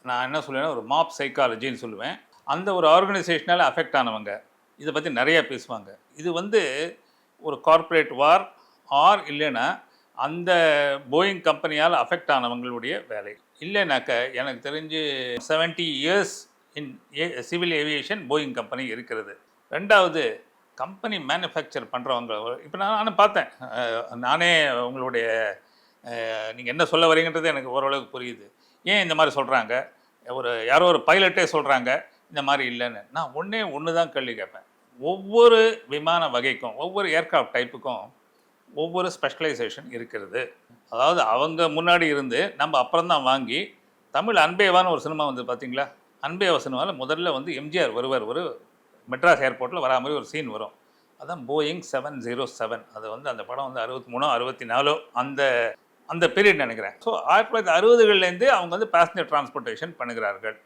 நான் என்ன சொல்லுவேன்னா, ஒரு மாப் சைக்காலஜின்னு சொல்லுவேன். அந்த ஒரு ஆர்கனைசேஷனால அஃபெக்ட் ஆனவங்க, இத பத்தி நெறைய பேசுவாங்க. இது வந்து ஒரு கார்ப்பரேட் வார் ஆர் இல்லைன்னா, அந்த போயிங் கம்பெனியால அஃபெக்ட் ஆனவங்களுடைய வேலை. இல்லைனாக்க எனக்கு தெரிஞ்சு 70 years in civil aviation Boeing company இருக்கிறது. 2வது கம்பெனி மேனுஃபேக்சர் பண்றவங்க இப்ப நானும் பார்த்தேன். நானே உங்களுடைய நீங்க என்ன சொல்ல வரீங்கன்றது எனக்கு ஓரளவுக்கு புரியுது. ஏன் இந்த மாரி சொல்றாங்க? யாரோ ஒரு பைலட்டே சொல்றாங்க, இந்த மாரி இல்லன்னு. நான் ஒண்ணே ஒண்ணு தான் கேள்வி கேட்பேன். ஒவ்வொரு விமான வகைக்கும், ஒவ்வொரு ஏர்கிராஃப்ட் டைப்புக்கும் ஒவ்வொரு ஸ்பெஷலைசேஷன் இருக்கிறது. அதாவது அவங்க முன்னாடி இருந்து, நம்ம அப்புறம் தான் வாங்கி, தமிழ் அன்பேவான்னு ஒரு சினிமா வந்தது பார்த்தீங்களா? அன்பேவா சினிமால முதல்ல வந்து எம்ஜிஆர் வருவார். ஒரு மெட்ராஸ் ஏர்போர்ட்ல வரா மாரி ஒரு சீன் வரும். அதான் போயிங் 707. அது வந்து அந்த படம் வந்து 63ஓ, 64ஓ அந்த அந்த பீரியட் நெனைக்கிறேன். ஸோ 1960கள்லேருந்தே அவங்க வந்து பேசஞ்சர் டிரான்ஸ்போர்ட்டேஷன் பண்ணுகிறார்கள்.